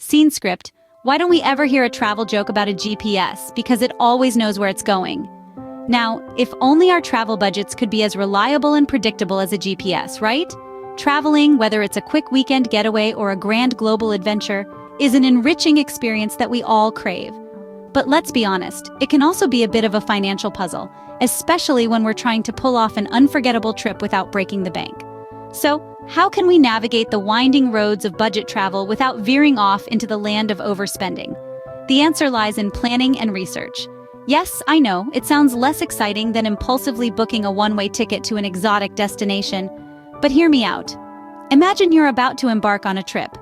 Scene script, why don't we ever hear a travel joke about a GPS? Because it always knows where it's going. Now, if only our travel budgets could be as reliable and predictable as a GPS, right? Traveling, whether it's a quick weekend getaway or a grand global adventure, is an enriching experience that we all crave. But let's be honest, it can also be a bit of a financial puzzle, especially when we're trying to pull off an unforgettable trip without breaking the bank. So, how can we navigate the winding roads of budget travel without veering off into the land of overspending? The answer lies in planning and research. Yes, I know, it sounds less exciting than impulsively booking a one-way ticket to an exotic destination, but hear me out. Imagine you're about to embark on a trip.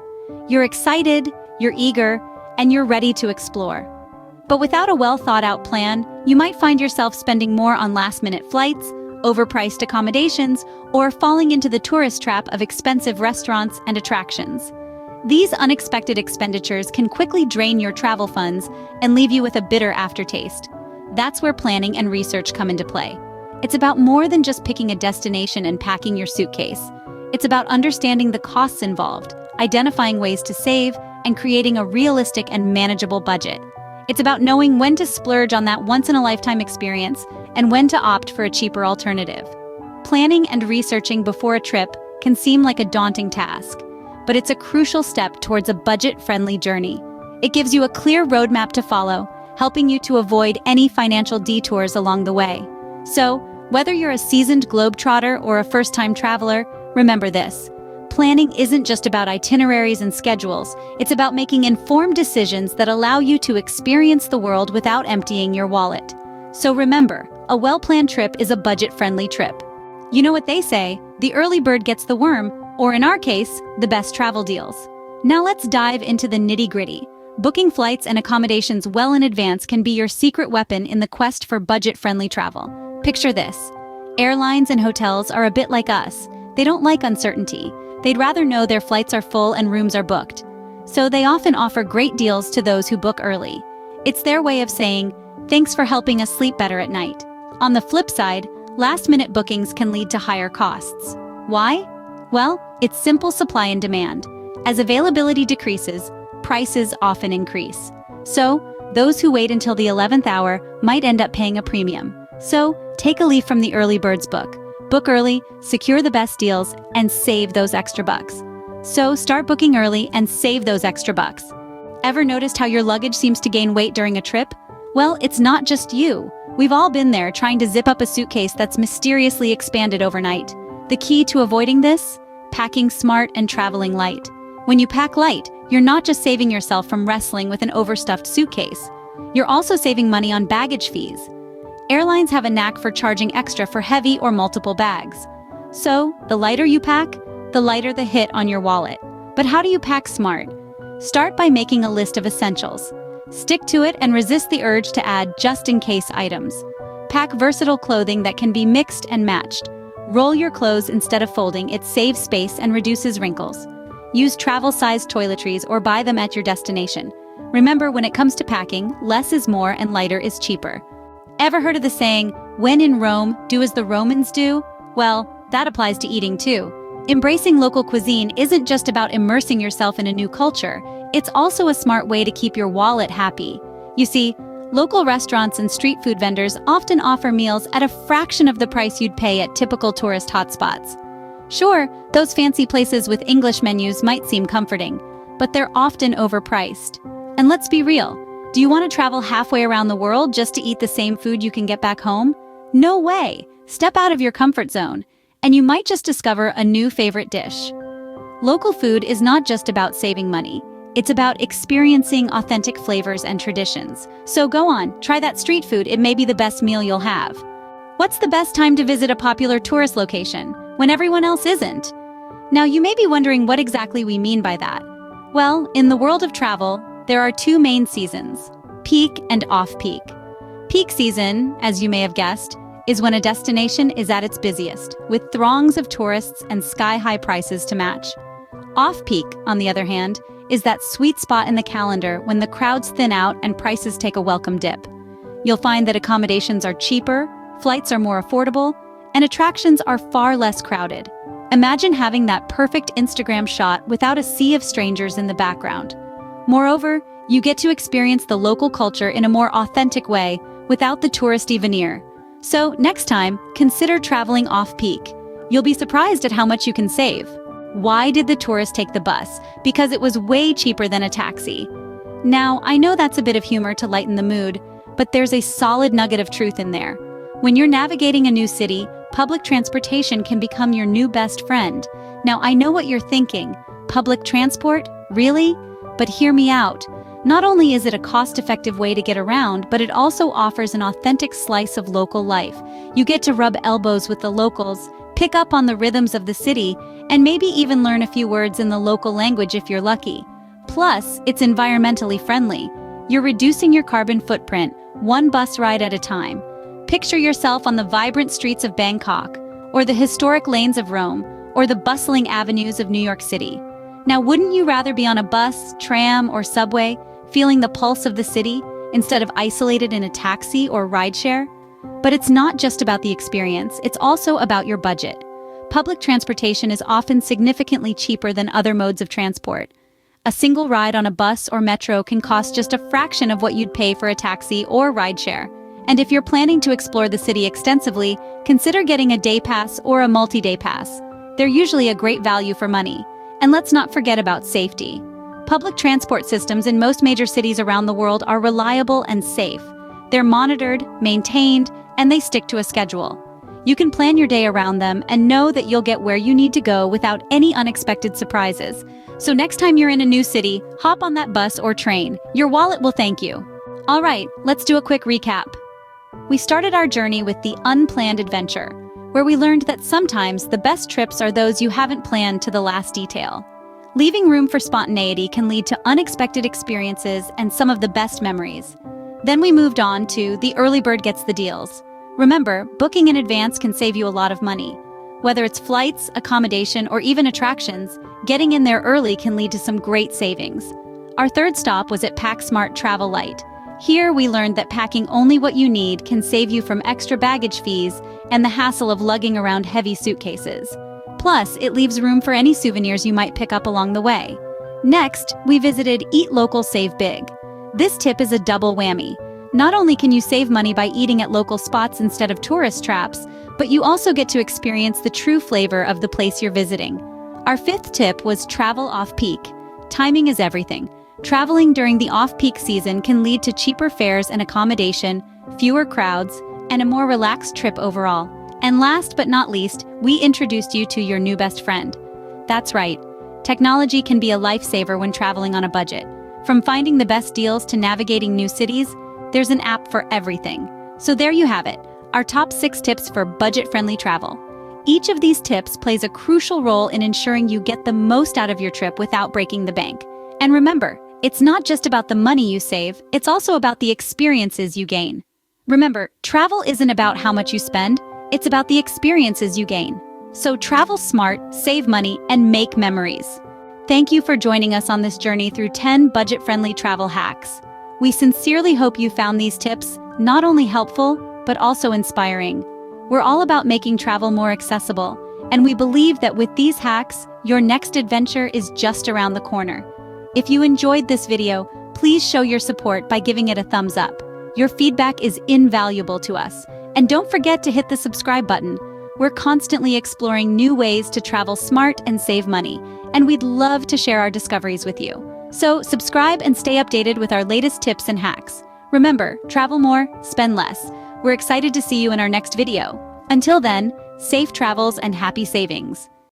You're excited, you're eager, and you're ready to explore. But without a well-thought-out plan, you might find yourself spending more on last-minute flights, overpriced accommodations, or falling into the tourist trap of expensive restaurants and attractions. These unexpected expenditures can quickly drain your travel funds and leave you with a bitter aftertaste. That's where planning and research come into play. It's about more than just picking a destination and packing your suitcase. It's about understanding the costs involved, identifying ways to save, and creating a realistic and manageable budget. It's about knowing when to splurge on that once-in-a-lifetime experience and when to opt for a cheaper alternative. Planning and researching before a trip can seem like a daunting task, but it's a crucial step towards a budget-friendly journey. It gives you a clear roadmap to follow, helping you to avoid any financial detours along the way. So, whether you're a seasoned globetrotter or a first-time traveler, remember this. Planning isn't just about itineraries and schedules, it's about making informed decisions that allow you to experience the world without emptying your wallet. So remember, a well-planned trip is a budget-friendly trip. You know what they say, the early bird gets the worm, or in our case, the best travel deals. Now let's dive into the nitty-gritty. Booking flights and accommodations well in advance can be your secret weapon in the quest for budget-friendly travel. Picture this. Airlines and hotels are a bit like us. They don't like uncertainty. They'd rather know their flights are full and rooms are booked. So they often offer great deals to those who book early. It's their way of saying, thanks for helping us sleep better at night. On the flip side, last-minute bookings can lead to higher costs. Why? Well, it's simple supply and demand. As availability decreases, prices often increase. So, those who wait until the 11th hour might end up paying a premium. So, take a leaf from the early bird's book. Book early, secure the best deals, and save those extra bucks. So start booking early and save those extra bucks. Ever noticed how your luggage seems to gain weight during a trip? Well, it's not just you. We've all been there trying to zip up a suitcase that's mysteriously expanded overnight. The key to avoiding this? Packing smart and traveling light. When you pack light, you're not just saving yourself from wrestling with an overstuffed suitcase. You're also saving money on baggage fees. Airlines have a knack for charging extra for heavy or multiple bags. So, the lighter you pack, the lighter the hit on your wallet. But how do you pack smart? Start by making a list of essentials. Stick to it and resist the urge to add just-in-case items. Pack versatile clothing that can be mixed and matched. Roll your clothes instead of folding, it saves space and reduces wrinkles. Use travel-sized toiletries or buy them at your destination. Remember, when it comes to packing, less is more and lighter is cheaper. Ever heard of the saying, when in Rome, do as the Romans do? Well, that applies to eating too. Embracing local cuisine isn't just about immersing yourself in a new culture, it's also a smart way to keep your wallet happy. You see, local restaurants and street food vendors often offer meals at a fraction of the price you'd pay at typical tourist hotspots. Sure, those fancy places with English menus might seem comforting, but they're often overpriced. And let's be real. Do you want to travel halfway around the world just to eat the same food you can get back home? No way! Step out of your comfort zone, and you might just discover a new favorite dish. Local food is not just about saving money. It's about experiencing authentic flavors and traditions. So go on, try that street food, it may be the best meal you'll have. What's the best time to visit a popular tourist location, when everyone else isn't? Now you may be wondering what exactly we mean by that. Well, in the world of travel, there are two main seasons, peak and off-peak. Peak season, as you may have guessed, is when a destination is at its busiest, with throngs of tourists and sky-high prices to match. Off-peak, on the other hand, is that sweet spot in the calendar when the crowds thin out and prices take a welcome dip. You'll find that accommodations are cheaper, flights are more affordable, and attractions are far less crowded. Imagine having that perfect Instagram shot without a sea of strangers in the background. Moreover, you get to experience the local culture in a more authentic way without the touristy veneer. So, next time, consider traveling off-peak. You'll be surprised at how much you can save. Why did the tourist take the bus? Because it was way cheaper than a taxi. Now, I know that's a bit of humor to lighten the mood, but there's a solid nugget of truth in there. When you're navigating a new city, public transportation can become your new best friend. Now, I know what you're thinking. Public transport? Really? But hear me out. Not only is it a cost-effective way to get around, but it also offers an authentic slice of local life. You get to rub elbows with the locals, pick up on the rhythms of the city, and maybe even learn a few words in the local language if you're lucky. Plus, it's environmentally friendly. You're reducing your carbon footprint, one bus ride at a time. Picture yourself on the vibrant streets of Bangkok, or the historic lanes of Rome, or the bustling avenues of New York City. Now, wouldn't you rather be on a bus, tram, or subway, feeling the pulse of the city, instead of isolated in a taxi or rideshare? But it's not just about the experience, it's also about your budget. Public transportation is often significantly cheaper than other modes of transport. A single ride on a bus or metro can cost just a fraction of what you'd pay for a taxi or rideshare. And if you're planning to explore the city extensively, consider getting a day pass or a multi-day pass. They're usually a great value for money. And let's not forget about safety. Public transport systems in most major cities around the world are reliable and safe. They're monitored, maintained, and they stick to a schedule. You can plan your day around them and know that you'll get where you need to go without any unexpected surprises. So next time you're in a new city, hop on that bus or train. Your wallet will thank you. All right, let's do a quick recap. We started our journey with the unplanned adventure, where we learned that sometimes the best trips are those you haven't planned to the last detail. Leaving room for spontaneity can lead to unexpected experiences and some of the best memories. Then we moved on to the early bird gets the deals. Remember, booking in advance can save you a lot of money. Whether it's flights, accommodation, or even attractions, getting in there early can lead to some great savings. Our third stop was at Pack Smart Travel Light. Here we learned that packing only what you need can save you from extra baggage fees and the hassle of lugging around heavy suitcases. Plus, it leaves room for any souvenirs you might pick up along the way. Next, we visited Eat Local Save Big. This tip is a double whammy. Not only can you save money by eating at local spots instead of tourist traps, but you also get to experience the true flavor of the place you're visiting. Our fifth tip was travel off-peak. Timing is everything. Traveling during the off-peak season can lead to cheaper fares and accommodation, fewer crowds, and a more relaxed trip overall. And last but not least, we introduced you to your new best friend. That's right. Technology can be a lifesaver when traveling on a budget. From finding the best deals to navigating new cities, there's an app for everything. So there you have it, our top 6 tips for budget-friendly travel. Each of these tips plays a crucial role in ensuring you get the most out of your trip without breaking the bank. And remember, it's not just about the money you save, it's also about the experiences you gain. Remember, travel isn't about how much you spend, it's about the experiences you gain. So travel smart, save money, and make memories. Thank you for joining us on this journey through 10 budget-friendly travel hacks. We sincerely hope you found these tips not only helpful, but also inspiring. We're all about making travel more accessible, and we believe that with these hacks, your next adventure is just around the corner. If you enjoyed this video, please show your support by giving it a thumbs up. Your feedback is invaluable to us. And don't forget to hit the subscribe button. We're constantly exploring new ways to travel smart and save money, and we'd love to share our discoveries with you. So subscribe and stay updated with our latest tips and hacks. Remember, travel more, spend less. We're excited to see you in our next video. Until then, safe travels and happy savings.